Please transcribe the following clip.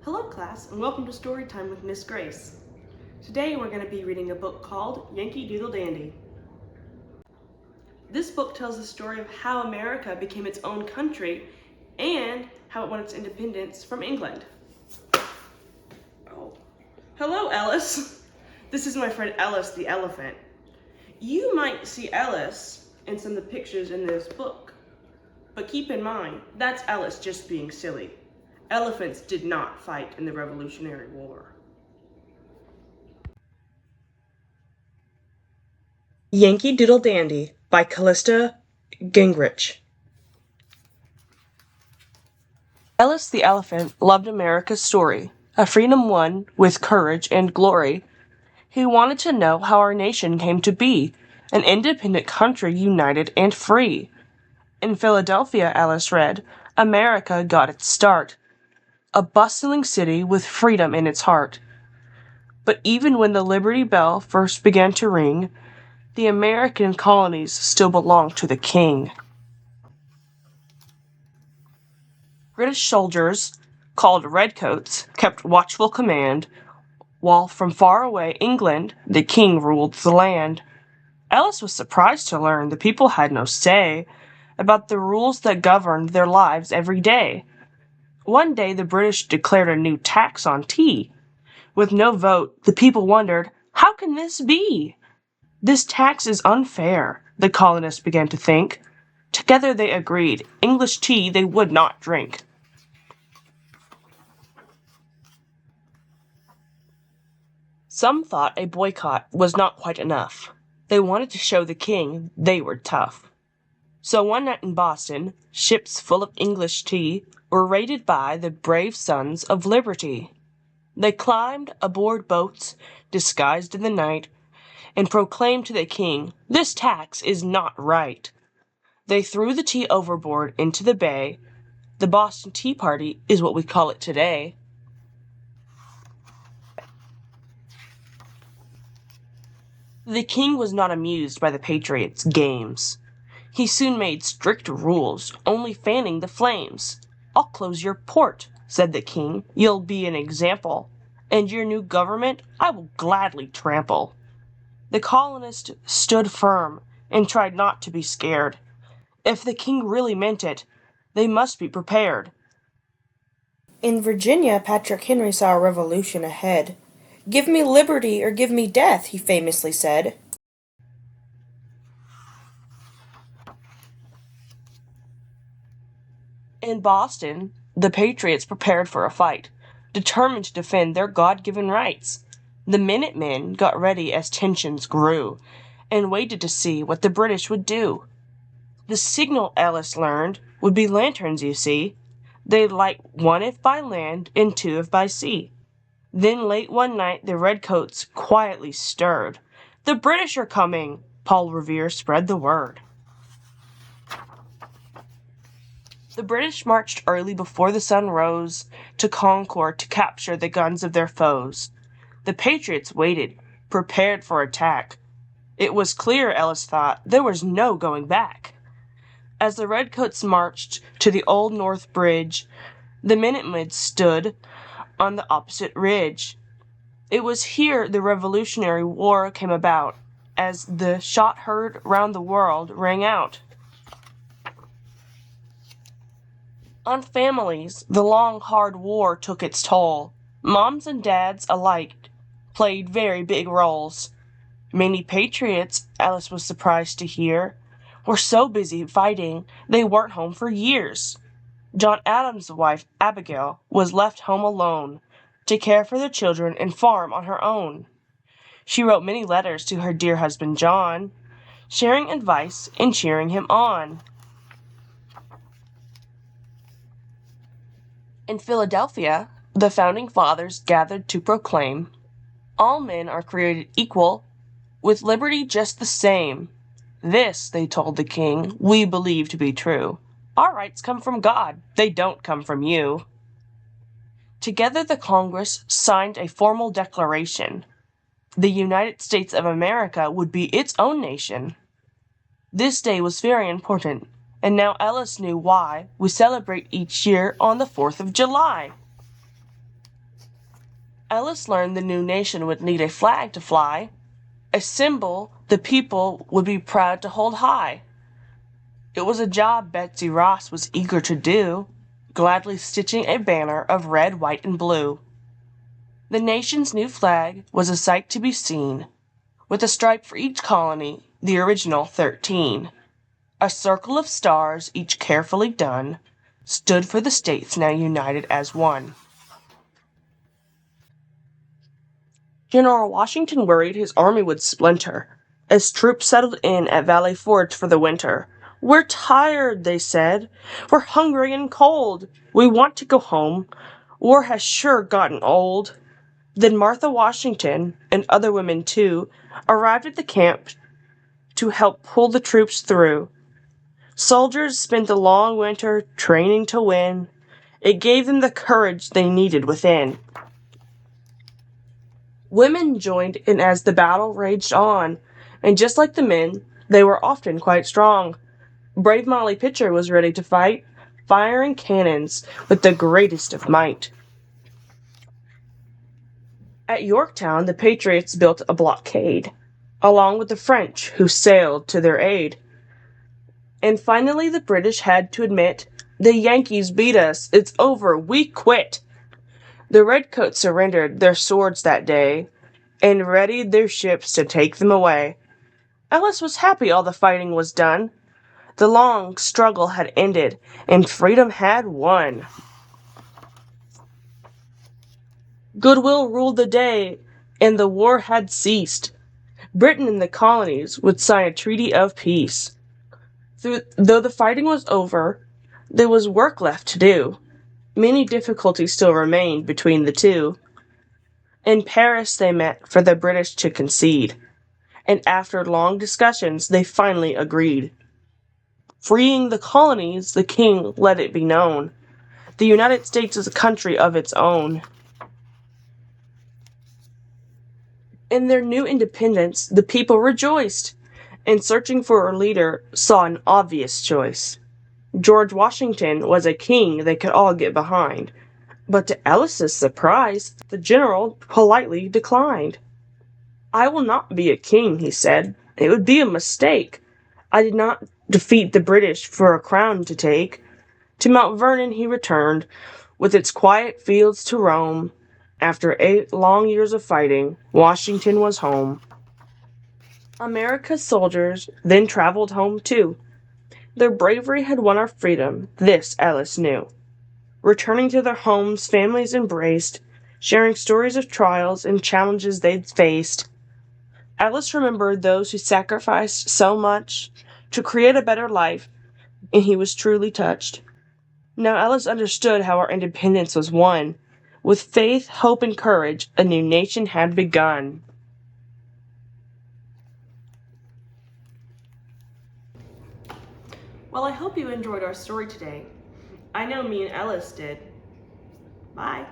Hello class, and welcome to Storytime with Miss Grace. Today we're going to be reading a book called Yankee, Doodle, Dandy. This book tells the story of how America became its own country and how it won its independence from England. Oh. Hello, Ellis. This is my friend Ellis the elephant. You might see Ellis in some of the pictures in this book, but keep in mind, that's Ellis just being silly. Elephants did not fight in the Revolutionary War. Yankee Doodle Dandy by Callista Gingrich. Ellis the elephant loved America's story, a freedom won with courage and glory. He wanted to know how our nation came to be, an independent country united and free. In Philadelphia, Ellis read, America got its start, a bustling city with freedom in its heart. But even when the Liberty Bell first began to ring, the American colonies still belonged to the king. British soldiers, called redcoats, kept watchful command, while from far away England the king ruled the land. Ellis was surprised to learn the people had no say about the rules that governed their lives every day. One day the British declared a new tax on tea. With no vote, the people wondered, how can this be? This tax is unfair, the colonists began to think. Together they agreed, English tea they would not drink. Some thought a boycott was not quite enough. They wanted to show the king they were tough. So one night in Boston, ships full of English tea were raided by the brave sons of liberty. They climbed aboard boats, disguised in the night, and proclaimed to the king, this tax is not right. They threw the tea overboard into the bay. The Boston Tea Party is what we call it today. The king was not amused by the patriots' games. He soon made strict rules, only fanning the flames. I'll close your port, said the king. You'll be an example, and your new government I will gladly trample. The colonists stood firm and tried not to be scared. If the king really meant it, they must be prepared. In Virginia, Patrick Henry saw a revolution ahead. Give me liberty or give me death, he famously said. In Boston, the patriots prepared for a fight, determined to defend their God-given rights. The Minutemen got ready as tensions grew, and waited to see what the British would do. The signal, Ellis learned, would be lanterns, you see. They'd light one if by land and two if by sea. Then late one night the redcoats quietly stirred. The British are coming! Paul Revere spread the word. The British marched early before the sun rose to Concord to capture the guns of their foes. The patriots waited, prepared for attack. It was clear, Ellis thought, there was no going back. As the redcoats marched to the Old North Bridge, the Minutemen stood on the opposite ridge. It was here the Revolutionary War came about, as the shot heard round the world rang out. On families, the long, hard war took its toll. Moms and dads alike played very big roles. Many patriots, Ellis was surprised to hear, were so busy fighting they weren't home for years. John Adams' wife, Abigail, was left home alone to care for the children and farm on her own. She wrote many letters to her dear husband John, sharing advice and cheering him on. In Philadelphia, the founding fathers gathered to proclaim, all men are created equal, with liberty just the same. This, they told the king, we believe to be true. Our rights come from God, they don't come from you. Together the Congress signed a formal declaration. The United States of America would be its own nation. This day was very important, and now Ellis knew why we celebrate each year on the 4th of July. Ellis learned the new nation would need a flag to fly, a symbol the people would be proud to hold high. It was a job Betsy Ross was eager to do, gladly stitching a banner of red, white, and blue. The nation's new flag was a sight to be seen, with a stripe for each colony, the original 13. A circle of stars, each carefully done, stood for the states now united as one. General Washington worried his army would splinter as troops settled in at Valley Forge for the winter. "We're tired," they said. "We're hungry and cold. We want to go home. War has sure gotten old." Then Martha Washington, and other women too, arrived at the camp to help pull the troops through. Soldiers spent the long winter training to win. It gave them the courage they needed within. Women joined in as the battle raged on, and just like the men, they were often quite strong. Brave Molly Pitcher was ready to fight, firing cannons with the greatest of might. At Yorktown, the Patriots built a blockade, along with the French, who sailed to their aid. And finally the British had to admit, "The Yankees beat us, it's over, we quit." The redcoats surrendered their swords that day, and readied their ships to take them away. Ellis was happy all the fighting was done. The long struggle had ended, and freedom had won. Goodwill ruled the day, and the war had ceased. Britain and the colonies would sign a treaty of peace. Though the fighting was over, there was work left to do. Many difficulties still remained between the two. In Paris they met for the British to concede, and after long discussions they finally agreed. Freeing the colonies, the king let it be known, the United States is a country of its own. In their new independence, the people rejoiced, and searching for a leader, saw an obvious choice. George Washington was a king they could all get behind, but to Ellis's surprise, the general politely declined. "I will not be a king," he said. "It would be a mistake. I did not defeat the British for a crown to take." To Mount Vernon he returned, with its quiet fields to roam. After 8 long years of fighting, Washington was home. America's soldiers then traveled home too. Their bravery had won our freedom, this Ellis knew. Returning to their homes, families embraced, sharing stories of trials and challenges they'd faced. Ellis remembered those who sacrificed so much to create a better life, and he was truly touched. Now Ellis understood how our independence was won. With faith, hope, and courage, a new nation had begun. Well, I hope you enjoyed our story today. I know me and Ellis did. Bye.